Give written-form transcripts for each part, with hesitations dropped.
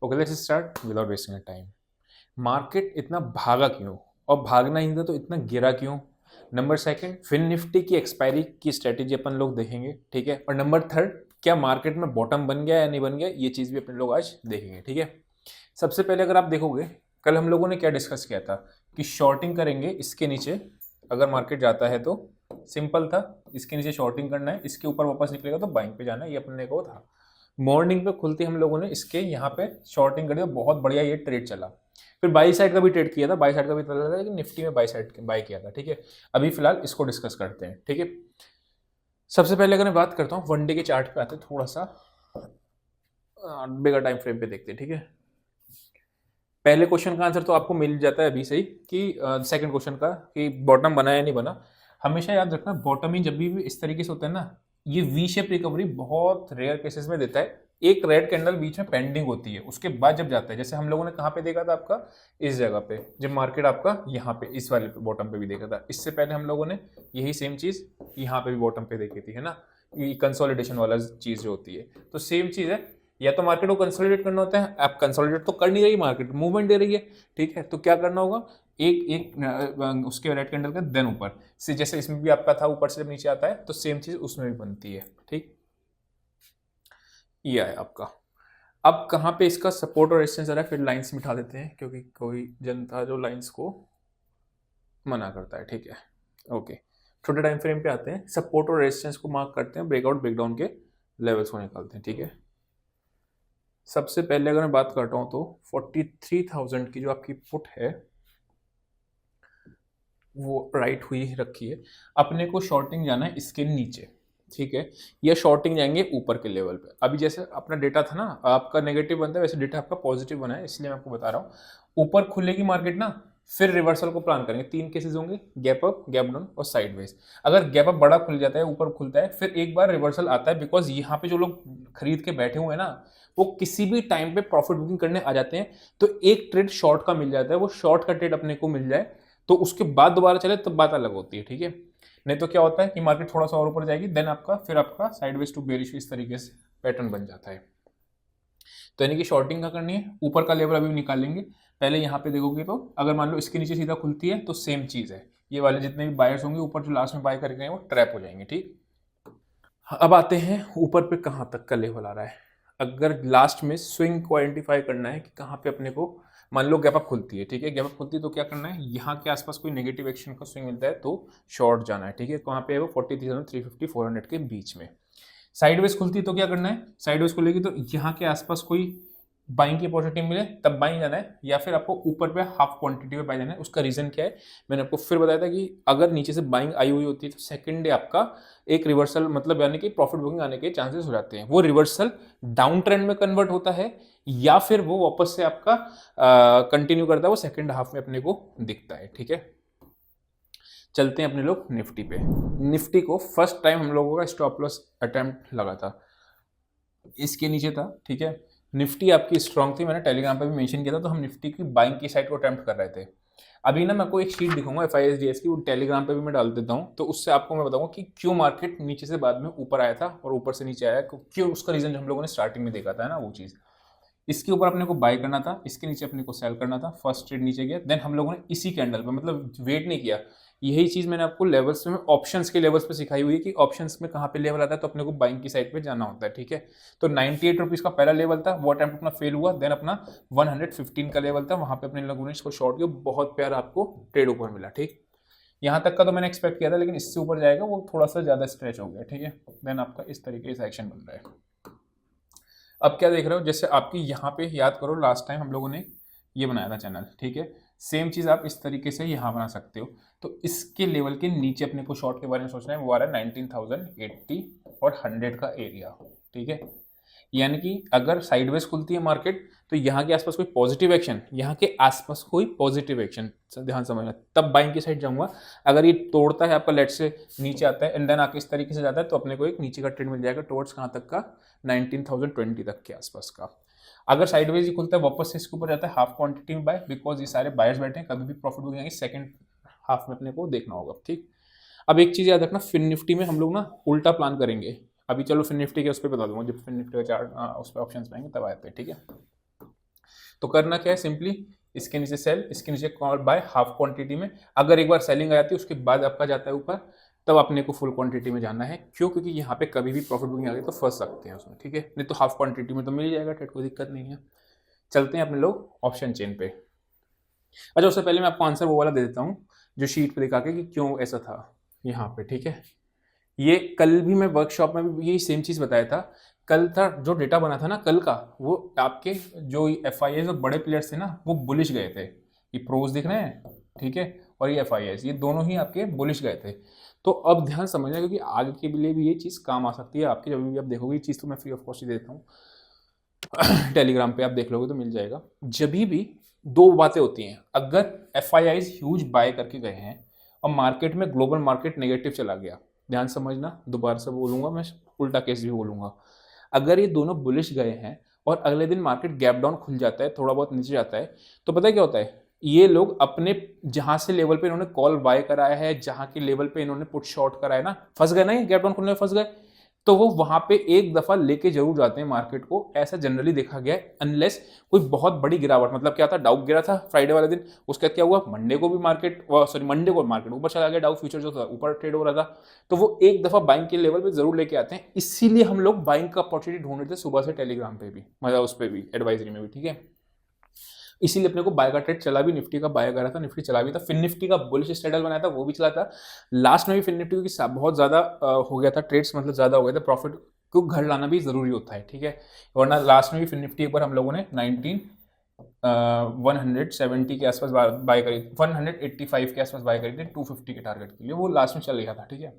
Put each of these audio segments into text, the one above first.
Okay let's start without wasting time. Market इतना भागा क्यों, और भागना ही था तो इतना गिरा क्यों। नंबर सेकंड, फिन निफ्टी की एक्सपायरी की स्ट्रेटेजी अपन लोग देखेंगे, ठीक है। और नंबर थर्ड, क्या मार्केट में बॉटम बन गया या नहीं बन गया, ये चीज़ भी अपन लोग आज देखेंगे, ठीक है। सबसे पहले अगर आप देखोगे, कल हम लोगों ने क्या डिस्कस किया था कि शॉर्टिंग करेंगे इसके नीचे, अगर मार्केट जाता है तो सिंपल था, इसके नीचे शॉर्टिंग करना है, इसके ऊपर वापस निकलेगा तो बाइंग पे जाना है, ये अपने को था। मॉर्निंग पे खुलती हम लोगों ने इसके यहाँ पे शॉर्टिंग करी, बहुत बढ़िया ये ट्रेड चला। फिर बाई साइड का भी ट्रेड किया था, बाई साइड का भी चला था, लेकिन निफ्टी में बाई साइड बाई किया था, ठीक है। अभी फिलहाल इसको डिस्कस करते हैं, ठीक है। सबसे पहले अगर मैं बात करता हूँ वनडे के चार्ट पे आते हैं, थोड़ा सा बिगर टाइम फ्रेम पे देखते हैं, ठीक है। पहले क्वेश्चन का आंसर तो आपको मिल जाता है अभी से ही कि सेकंड क्वेश्चन का कि बॉटम बना या नहीं बना। हमेशा याद रखना, बॉटम ही जब भी इस तरीके से होता है ना, ये वी शेप रिकवरी बहुत रेयर केसेस में देता है। एक रेड कैंडल बीच में पेंडिंग होती है, उसके बाद जब जाता है, जैसे हम लोगों ने कहाँ पे देखा था आपका, इस जगह पे, जब मार्केट आपका यहाँ पे इस वाले बॉटम पे भी देखा था। इससे पहले हम लोगों ने यही सेम चीज यहाँ पे भी बॉटम पे देखी थी, है ना, ये कंसोलिडेशन वाला चीज जो होती है। तो सेम चीज है, या तो मार्केट को कंसोलिडेट करना होता है, आप कंसोलिडेट तो कर नहीं रही, मार्केट मूवमेंट दे रही है, ठीक है। तो क्या करना होगा, एक एक उसके रेड कैंडल का देन ऊपर से, जैसे इसमें भी आपका था, ऊपर से जब नीचे आता है तो सेम चीज उसमें भी बनती है, ठीक। ये है आपका। अब कहाँ पे इसका सपोर्ट और रेजिस्टेंस आ रहा है, फिर लाइंस मिटा देते हैं, क्योंकि कोई जनता जो लाइंस को मना करता है, ठीक है। ओके, छोटे टाइम फ्रेम पे आते हैं, सपोर्ट और रेजिस्टेंस को मार्क करते हैं, ब्रेकआउट ब्रेकडाउन के लेवल्स को निकालते हैं, ठीक है। सबसे पहले अगर मैं बात करता हूं तो 43,000 की जो आपकी पुट है वो राइट हुई रखी है। अपने को शॉर्टिंग जाना है इसके नीचे, ठीक है, या शॉर्टिंग जाएंगे ऊपर के लेवल पे। अभी जैसे अपना डेटा था ना, आपका नेगेटिव बनता है, वैसे डेटा आपका पॉजिटिव बना है, इसलिए मैं आपको बता रहा हूँ। ऊपर खुलेगी मार्केट ना, फिर रिवर्सल को प्लान करेंगे। तीन केसेस होंगे, गैप अप, गैप डाउन और साइडवेज। अगर गैप अप बड़ा खुल जाता है, ऊपर खुलता है, फिर एक बार रिवर्सल आता है, बिकॉज यहाँ पे जो लोग खरीद के बैठे हुए हैं ना, वो किसी भी टाइम पे प्रॉफिट बुकिंग करने आ जाते हैं। तो एक ट्रेड शॉर्ट का मिल जाता है, वो शॉर्ट का ट्रेड अपने को मिल जाए तो उसके बाद दोबारा चले तब बात अलग होती है, ठीक है। नहीं तो क्या होता है कि मार्केट थोड़ा सा और ऊपर जाएगी, देन आपका फिर आपका साइडवेज टू बेरिश इस तरीके से पैटर्न बन जाता है। तो यानी कि शॉर्टिंग का करनी है, ऊपर का लेवल अभी निकालेंगे। पहले यहाँ पे देखोगे तो अगर मान लो इसके नीचे सीधा खुलती है तो सेम चीज है, ये वाले जितने भी बायर्स होंगे ऊपर जो लास्ट में बाय करके गए वो ट्रैप हो जाएंगे, ठीक। अब आते हैं ऊपर पे कहाँ तक का लेवल आ रहा है। अगर लास्ट में स्विंग को आइडेंटिफाई करना है कि कहाँ पे अपने को, मान लो गैप अप खुलती है, ठीक है, गैप अप खुलती है तो क्या करना है, यहाँ के आसपास कोई नेगेटिव एक्शन का स्विंग मिलता है तो शॉर्ट जाना है, ठीक है। कहाँ पे है वो, 43,350 400 के बीच में। साइडवेज खुलती तो क्या करना है, साइडवेज खुलेगी तो यहाँ के आसपास कोई बाइंग की अपॉर्चुनिटी मिले तब बाइंग जाना है, या फिर आपको ऊपर पे हाफ क्वांटिटी पे बाय जाना है। उसका रीजन क्या है, मैंने आपको फिर बताया था कि अगर नीचे से बाइंग आई हुई होती है तो सेकंड डे आपका एक रिवर्सल, मतलब यानी कि प्रॉफिट बुकिंग आने के चांसेस हो जाते हैं। वो रिवर्सल डाउन ट्रेंड में कन्वर्ट होता है, या फिर वो वापस से आपका कंटिन्यू करता है, वो सेकंड हाफ में अपने को दिखता है, ठीक है। चलते हैं अपने लोग निफ्टी पे। निफ्टी को फर्स्ट टाइम हम लोगों का स्टॉप लॉस अटेम्प्ट लगा था, इसके नीचे था, ठीक है। निफ्टी आपकी स्ट्रांग थी, मैंने टेलीग्राम पे भी मेंशन किया था, तो हम निफ्टी की बाइंग की साइड को अटेम्प्ट कर रहे थे। अभी ना मैं आपको एक शीट दिखाऊंगा FISDS की, वो टेलीग्राम पे भी मैं डाल देता हूँ, तो उससे आपको मैं बताऊंगा कि क्यों मार्केट नीचे से बाद में ऊपर आया था और ऊपर से नीचे आया, क्यों, उसका रीजन जो हम लोगों ने स्टार्टिंग में देखा था ना वो चीज़। इसके ऊपर अपने को बाय करना था, इसके नीचे अपने को सेल करना था। फर्स्ट ट्रेड नीचे गया, देन हम लोगों ने इसी कैंडल पे, मतलब वेट नहीं किया। यही चीज मैंने आपको लेवल्स में, ऑप्शंस के लेवल्स पे सिखाई हुई है कि ऑप्शंस में कहाँ पे लेवल आता है तो अपने को बाइंग की साइड पे जाना होता है, ठीक है। तो 98 रुपीज का पहला लेवल था, वो अटेम्प्ट अपना फेल हुआ। देन अपना 115 का लेवल था, वहां पे अपने लोगों ने इसको शॉर्ट किया, बहुत प्यारा आपको ट्रेड ऊपर मिला, ठीक। यहाँ तक का तो मैंने एक्सपेक्ट किया था, लेकिन इससे ऊपर जाएगा वो थोड़ा सा ज्यादा स्ट्रेच हो गया, ठीक है। देन आपका इस तरीके से एक्शन बन रहा है। अब क्या देख रहे हो, जैसे आपकी यहाँ पे याद करो लास्ट टाइम हम लोगों ने ये बनाया था चैनल, ठीक है। सेम चीज आप इस तरीके से यहाँ बना सकते हो। तो इसके लेवल के नीचे अपने को शॉर्ट के बारे में सोचना है, वो आ रहा है 19,080 और 100 का एरिया, ठीक है। यानी कि अगर साइडवेज खुलती है मार्केट तो यहाँ के आसपास कोई पॉजिटिव एक्शन, यहाँ के आसपास कोई पॉजिटिव एक्शन, ध्यान समझना, तब बाइंग की साइड जाऊंगा। अगर ये तोड़ता है आपका, लेट से नीचे आता है एंड देन आके इस तरीके से जाता है, तो अपने को एक नीचे का ट्रेंड मिल जाएगा टुवर्ड्स कहाँ तक का, 19,020 तक के आसपास का। अगर साइडवेज ही खुलता है वापस से इसके ऊपर जाता है हाफ क्वांटिटी में बाय, बिकॉज ये सारे बायर्स बैठे हैं, कभी भी प्रॉफिट बुकिंग आएगी सेकंड हाफ में अपने को देखना होगा, ठीक। अब एक चीज याद रखना, फिन निफ्टी में हम लोग ना उल्टा प्लान करेंगे। अभी चलो फिन निफ्टी के उस पर बता दूंगा, जब फिन निफ्टी का चार्ट उस पर ऑप्शंस पाएंगे तब आते हैं, ठीक है। तो करना क्या है, सिंपली इसके नीचे सेल, इसके नीचे कॉल बाय हाफ क्वांटिटी में। अगर एक बार सेलिंग आ जाती है उसके बाद आपका जाता है ऊपर, तब अपने को फुल क्वांटिटी में जाना है। क्यों? क्योंकि यहाँ पे कभी भी प्रॉफिट बुकिंग आ गई तो फंस सकते हैं उसमें, ठीक है। नहीं तो हाफ क्वांटिटी में तो मिल जाएगा ट्रेड, कोई दिक्कत नहीं है। चलते हैं अपने लोग ऑप्शन चेन पे। अच्छा, उससे पहले मैं आपको आंसर वो वाला दे देता हूँ जो शीट पे दिखा के कि क्यों ऐसा था यहाँ पे, ठीक है। ये कल भी मैं वर्कशॉप में भी यही सेम चीज़ बताया था। कल था जो डेटा बना था ना कल का, वो आपके जो FIIs और बड़े प्लेयर्स थे ना वो बुलिश गए थे। ये प्रोज दिख रहे हैं, ठीक है, और ये FIIs, ये दोनों ही आपके बुलिश गए थे। तो अब ध्यान समझना, क्योंकि आगे के लिए भी ये चीज़ काम आ सकती है आपके, जब भी आप देखोगे ये चीज़ तो मैं फ्री ऑफ कॉस्ट ही देता हूँ। टेलीग्राम पे आप देख लोगे तो मिल जाएगा। जब भी दो बातें होती हैं, अगर FIIs ह्यूज बाय करके गए हैं और मार्केट में ग्लोबल मार्केट नेगेटिव चला गया, ध्यान समझना, दोबारा से बोलूंगा मैं, उल्टा केस भी बोलूंगा। अगर ये दोनों बुलिश गए हैं और अगले दिन मार्केट गैप डाउन खुल जाता है, थोड़ा बहुत नीचे जाता है, तो पता है क्या होता है, ये लोग अपने जहां से लेवल पे इन्होंने कॉल बाय कराया है, जहां के लेवल पे इन्होंने पुट शॉर्ट कराया ना, फंस गए ना, गैप डाउन खुलने में फंस गए, तो वो वहां पे एक दफा लेके जरूर जाते हैं मार्केट को। ऐसा जनरली देखा गया है, अनलेस कोई बहुत बड़ी गिरावट, मतलब क्या था, डाउ गिरा था फ्राइडे वाले दिन, उसका क्या हुआ, मंडे को भी मार्केट, सॉरी मंडे को मार्केट ऊपर चला गया, डाउ फ्यूचर जो था ऊपर ट्रेड हो रहा था, तो वो एक दफा बाइंग के लेवल पे जरूर लेके आते हैं। इसीलिए हम लोग बाइंग का अपॉर्चुनिटी ढूंढ रहे थे सुबह से टेलीग्राम पे भी, मतलब उस पर भी, एडवाइजरी में भी, ठीक है। इसीलिए अपने को बाय का ट्रेड चला भी, निफ्टी का बाय करा था, निफ्टी चला भी था, फिर निफ्टी का बुलिश स्ट्रेटल बनाया था, वो भी चला था लास्ट में भी। फिर निफ्टी क्योंकि बहुत ज्यादा हो गया था ट्रेड्स, मतलब ज्यादा हो गया था, प्रॉफिट को घर लाना भी जरूरी होता है, ठीक है। वरना लास्ट में भी फिर निफ्टी एक बार हम लोगों ने 170 के आसपास बाय करी, 185 के आसपास बाय करी थी 250 के टारगेट के लिए, वो लास्ट में चल गया था, ठीक है।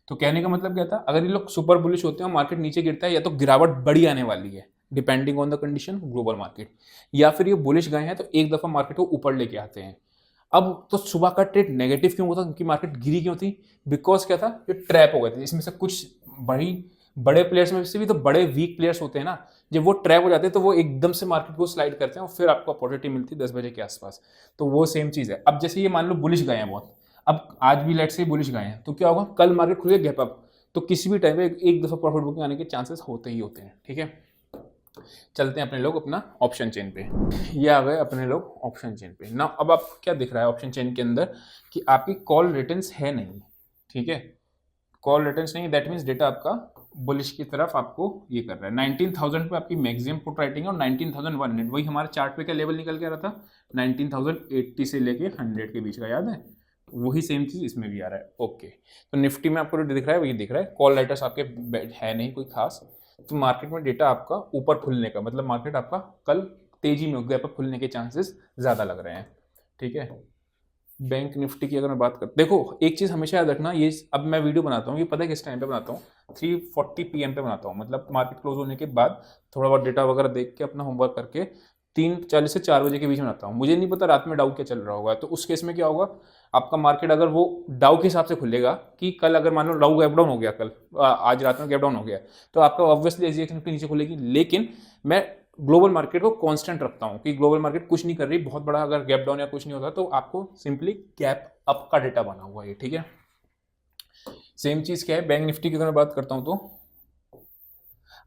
तो कहने का मतलब क्या था, अगर ये लोग सुपर बुलिश होते हैं और मार्केट नीचे गिरता है, या तो गिरावट बड़ी आने वाली है depending on the condition global market, या फिर ये बुलिश गए हैं तो एक दफा मार्केट को ऊपर लेके आते हैं। अब तो सुबह का ट्रेड नेगेटिव क्यों होता, क्योंकि मार्केट गिरी क्यों थी, बिकॉज क्या था, ये ट्रैप हो गए थे। इसमें से कुछ बड़े प्लेयर्स में से भी तो बड़े वीक प्लेयर्स होते हैं ना, जब वो ट्रैप हो जाते हैं तो वो एकदम से मार्केट को स्लाइड करते हैं और फिर आपको अपॉर्चुनिटी मिलती है 10 बजे के आसपास। तो वो सेम चीज़ है। अब जैसे ये मान लो बुलिश गए हैं बहुत, अब आज भी लेट से बुलिश गए हैं, तो क्या होगा, कल मार्केट खुलेगा गैप अप, तो किसी भी टाइम पे एक दफा प्रॉफिट बुकिंग आने के चांसेस होते ही होते हैं, ठीक है। चलते हैं अपने लोग अपना ऑप्शन चेन पे। ये आ गए अपने लोग ऑप्शन चेन पे ना। अब आप क्या दिख रहा है ऑप्शन चेन के अंदर कि आपकी कॉल रिटर्न्स है नहीं, ठीक है, कॉल रिटर्न्स नहीं, दैट मीन्स डेटा आपका बुलिश की तरफ आपको ये कर रहा है। 19,000 पे आपकी मैक्सिमम पुट राइटिंग है और 19,100, वही हमारे चार्ट पे क्या लेवल निकल के आ रहा था, 19,080 से लेके 100 के बीच का, याद है, वही सेम चीज इसमें भी आ रहा है। ओके, तो निफ्टी में आपको जो दिख रहा है वही दिख रहा है, कॉल राइटर्स आपके है नहीं कोई खास, तो मार्केट में डेटा आपका ऊपर खुलने का मतलब मार्केट आपका कल तेजी में गैप अप खुलने के चांसेस ज्यादा लग रहे हैं, ठीक है। बैंक निफ्टी की अगर मैं बात करता, देखो एक चीज हमेशा याद रखना, ये अब मैं वीडियो बनाता हूँ, ये पता है किस टाइम पे बनाता हूँ, 3:40 PM पे बनाता हूँ, मतलब मार्केट क्लोज होने के बाद थोड़ा बहुत डेटा वगैरह देख के अपना होमवर्क करके 3:40 से 4 बजे के बीच में बनाता हूँ। मुझे नहीं पता रात में डाउ क्या चल रहा होगा, तो उस केस में क्या होगा, आपका मार्केट अगर वो डाउ के हिसाब से खुलेगा कि कल अगर मान लो डाउ गैप डाउन हो गया, कल आज रात में गैप डाउन हो गया, तो आपका ऑब्वियसली एसजीएक्स निफ्टी नीचे खुलेगी। लेकिन मैं ग्लोबल मार्केट को कांस्टेंट रखता हूं कि ग्लोबल मार्केट कुछ नहीं कर रही, बहुत बड़ा अगर गैप डाउन या कुछ नहीं होता, तो आपको सिंपली गैप अप का डेटा बना हुआ है, ठीक है। सेम चीज क्या है बैंक निफ्टी की अगर मैं बात करता हूं तो,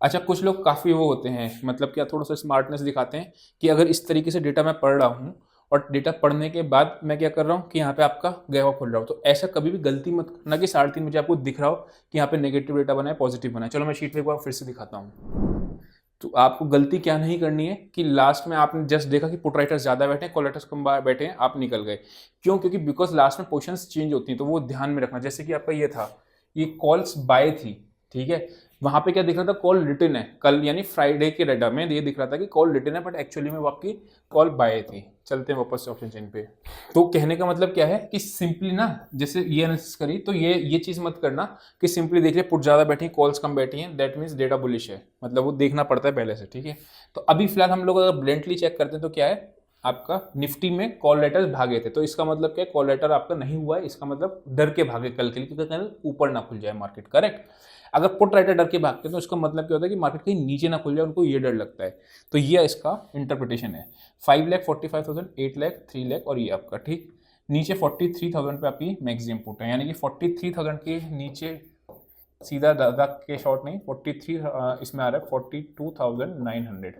अच्छा कुछ लोग काफी वो होते हैं, मतलब क्या थोड़ा सा स्मार्टनेस दिखाते हैं कि अगर इस तरीके से डेटा मैं पढ़ रहा हूँ और डेटा पढ़ने के बाद मैं क्या कर रहा हूँ कि यहाँ पे आपका गैप अप खुल रहा हो, तो ऐसा कभी भी गलती मत करना कि 3:30 बजे आपको दिख रहा हो कि यहाँ पे नेगेटिव डेटा बना है, पॉजिटिव बना है। चलो मैं शीट पे एक बार फिर से दिखाता हूँ। तो आपको गलती क्या नहीं करनी है कि लास्ट में आपने जस्ट देखा कि पुट राइटर्स ज्यादा बैठे हैं, कॉल राइटर्स कम बैठे हैं, आप निकल गए। क्यों? क्योंकि बिकॉज लास्ट में पोजीशंस चेंज होती हैं, तो वो ध्यान में रखना। जैसे कि आपका ये था, ये कॉल्स बाय थी, ठीक है, वहां पे क्या दिख रहा था, कॉल रिटर्न है कल, यानी फ्राइडे के डेटा में ये दिख रहा था कि कॉल रिटर्न है, बट एक्चुअली में वो आपकी कॉल बाय थी। चलते हैं वापस से ऑप्शन चेन पे। तो कहने का मतलब क्या है कि सिंपली ना, जैसे ये एनालिसिस करी तो ये चीज मत करना कि सिंपली देख लिया पुट ज्यादा बैठी कॉल्स कम बैठी हैं, दैट मीन्स डेटा बुलिश है, मतलब वो देखना पड़ता है पहले से, ठीक है। तो अभी फिलहाल हम लोग अगर ब्लेंडली चेक करते हैं तो क्या है, आपका निफ्टी में कॉल लेटर्स भागे थे, तो इसका मतलब क्या है, कॉल लेटर आपका नहीं हुआ है, इसका मतलब डर के भागे कल के लिए, क्योंकि कल ऊपर ना खुल जाए मार्केट, करेक्ट। अगर पुट राइटर डर के भागते हैं तो इसका मतलब क्या होता है कि मार्केट कहीं नीचे ना खुल जाए, उनको ये डर लगता है। तो ये इसका इंटरप्रिटेशन है। 5,45,000, 8,00,000, 3,00,000 और ये आपका, ठीक नीचे 43,000 पे आपकी मैक्सिमम पुट है, यानी कि 43,000 के नीचे सीधा दादा के शॉर्ट नहीं, 43 इसमें आ रहा है 42,900,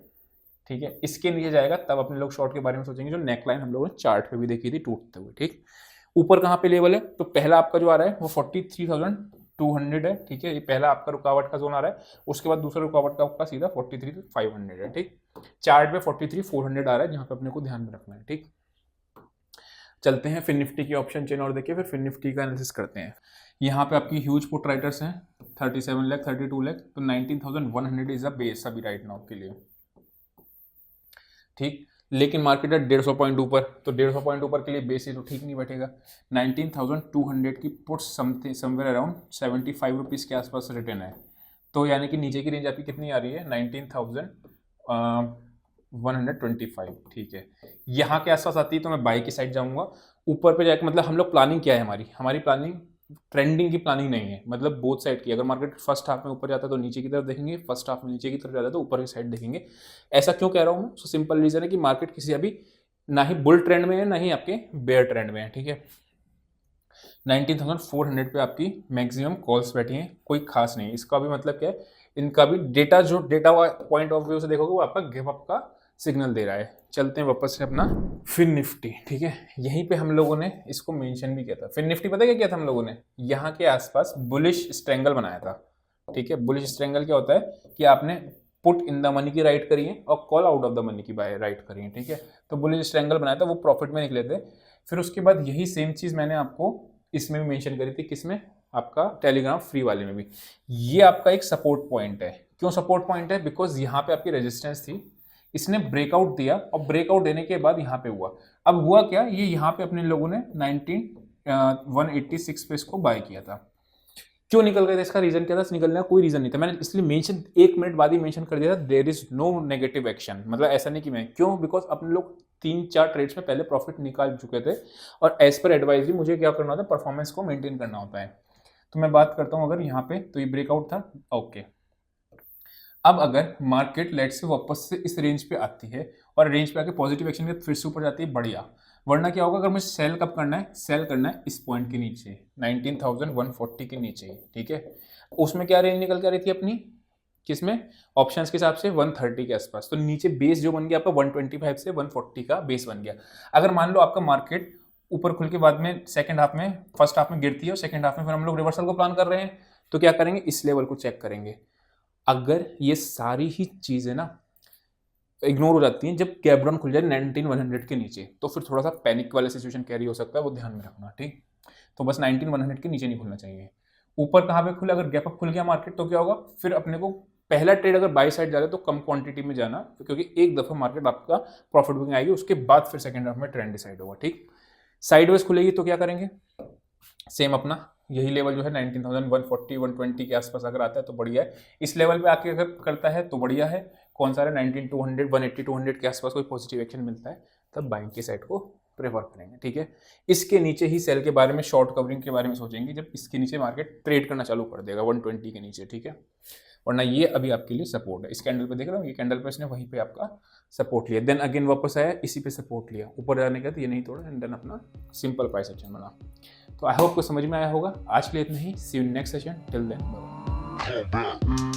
ठीक है, इसके नीचे जाएगा तब अपने लोग शॉर्ट के बारे में सोचेंगे, जो नेकलाइन हम लोगों ने चार्ट पे भी देखी थी टूटते हुए। ठीक, ऊपर कहाँ पे लेवल है, तो पहला आपका जो आ रहा है वो 43,200 है। ठीक है, ये पहला आपका रुकावट का जोन आ रहा है। उसके बाद दूसरा रुकावट का आपका सीधा 43,500 है। ठीक, चार्ट पे 43,400 आ रहा है, जहाँ पे अपने को ध्यान में रखना है। ठीक, चलते हैं फिर निफ्टी की ऑप्शन चेन और देखिए फिर निफ्टी का एनालिसिस करते हैं। यहाँ पे आपकी ह्यूज पुट राइटर्स हैं 37 लाख 32 लाख, तो 19,100 इज अ बेस अभी राइट नाउ के लिए। ठीक, लेकिन मार्केट है 150 पॉइंट ऊपर, तो 150 पॉइंट ऊपर के लिए बेस तो ठीक नहीं बैठेगा। 19,200 की पुट समवेयर अराउंड 75 रुपीज़ के आसपास रिटर्न है, तो यानी कि नीचे की रेंज आपकी कितनी आ रही है 19,125। ठीक है, यहाँ के आसपास आती है तो मैं बाई की साइड जाऊँगा। ऊपर पे जाके मतलब हम लोग प्लानिंग क्या है, हमारी प्लानिंग ट्रेंडिंग की प्लानिंग नहीं है, मतलब बोथ साइड की। अगर मार्केट फर्स्ट हाफ में ऊपर जाता है तो नीचे की तरफ देखेंगे, फर्स्ट हाफ में नीचे की तरफ जाता है तो ऊपर की साइड देखेंगे। ऐसा क्यों कह रहा हूँ मैं, सो सिंपल रीजन है कि मार्केट किसी अभी ना ही बुल ट्रेंड में है ना ही आपके बेयर ट्रेंड में है। ठीक है, 19,400 पे आपकी मैक्सिमम कॉल्स बैठी हैं, कोई खास नहीं। इसका भी मतलब क्या है, इनका भी डेटा जो डेटा पॉइंट ऑफ व्यू से देखोगे वो आपका गिव अप का सिग्नल दे रहा है। चलते हैं वापस से अपना फिन निफ्टी। ठीक है, यहीं पे हम लोगों ने इसको मेंशन भी किया था। फिन निफ्टी पता है क्या किया था हम लोगों ने, यहाँ के आसपास बुलिश स्ट्रेंगल बनाया था। ठीक है, बुलिश स्ट्रेंगल क्या होता है कि आपने पुट इन द मनी की राइट करी है और call out of the money की बाय राइट करी है। ठीक है, तो बुलिश स्ट्रेंगल बनाया था, वो प्रॉफिट में निकले थे। फिर उसके बाद यही सेम चीज़ मैंने आपको इसमें भी मेंशन करी थी, किसमें, आपका टेलीग्राम फ्री वाले में भी। ये आपका एक सपोर्ट पॉइंट है। क्यों सपोर्ट पॉइंट है, बिकॉज यहाँ पे आपकी रेजिस्टेंस थी, इसने ब्रेकआउट दिया और ब्रेकआउट देने के बाद यहाँ पे हुआ। अब हुआ क्या, ये यहाँ पे अपने लोगों ने 186 पे इसको बाय किया था। क्यों निकल गए थे, इसका रीजन क्या था, निकलने का कोई रीजन नहीं था। मैंने इसलिए मेंशन 1 मिनट बाद ही मेंशन कर दिया था, there is no negative action. मतलब ऐसा नहीं कि मैं, क्यों, बिकॉज अपने लोग 3-4 ट्रेड्स में पहले प्रॉफिट निकाल चुके थे और एज पर एडवाइजरी मुझे क्या करना होता है, परफॉर्मेंस को मेंटेन करना होता है। तो मैं बात करता हूँ अगर यहाँ पे, तो ये ब्रेकआउट था, ओके। अब अगर मार्केट लेट से वापस से इस रेंज पे आती है और रेंज पे आके पॉजिटिव एक्शन के फिर से ऊपर जाती है, बढ़िया। वरना क्या होगा, अगर मुझे सेल कब करना है, सेल करना है इस पॉइंट के नीचे 19,140 के नीचे। ठीक है, उसमें क्या रेंज निकल के आ रही थी अपनी, किसमें, ऑप्शंस के हिसाब से 130 के आसपास। तो नीचे बेस जो बन गया आपका 125 से 140 का बेस बन गया। अगर मान लो आपका मार्केट ऊपर खुल के बाद में सेकंड हाफ में, फर्स्ट हाफ में गिरती है और सेकंड हाफ में फिर हम लोग रिवर्सल को प्लान कर रहे हैं, तो क्या करेंगे, इस लेवल को चेक करेंगे। अगर ये सारी ही चीजें ना इग्नोर हो जाती हैं, जब गैप डाउन खुल जाए 19,100 के नीचे, तो फिर थोड़ा सा पैनिक वाला सिचुएशन कैरी हो सकता है, वो ध्यान में रखना। ठीक, तो बस 19,100 के नीचे नहीं खुलना चाहिए। ऊपर कहाँ पे खुले, अगर गैप अप खुल गया मार्केट तो क्या होगा, फिर अपने को पहला ट्रेड अगर बाई साइड जा रहे तो कम क्वांटिटी में जाना, क्योंकि एक दफा मार्केट आपका प्रॉफिट बुकिंग आएगी, उसके बाद फिर सेकंड हाफ में ट्रेंड डिसाइड होगा। ठीक, साइडवेज खुलेगी तो क्या करेंगे, सेम अपना यही लेवल जो है 19,140 120 के आसपास अगर आता है तो बढ़िया है। इस लेवल पे आके अगर करता है तो बढ़िया है। कौन सा है, 19,200 180 200 के आसपास कोई पॉजिटिव एक्शन मिलता है तब बाइंग की साइड को प्रेफर करेंगे। ठीक है, इसके नीचे ही सेल के बारे में, शॉर्ट कवरिंग के बारे में सोचेंगे जब इसके नीचे मार्केट ट्रेड करना चालू कर देगा 120 के नीचे। ठीक है, वरना ये अभी आपके लिए सपोर्ट है। इस कैंडल पे देख रहा हूँ, ये कैंडल पे इसने वहीं पे आपका सपोर्ट लिया, देन अगेन वापस आया, इसी पे सपोर्ट लिया, ऊपर जाने का तो ये नहीं तोड़ा, एंड देन अपना सिंपल प्राइस एक्शन बना। तो आई होप को समझ में आया होगा। आज के लिए इतना ही, see you next session, till then bye.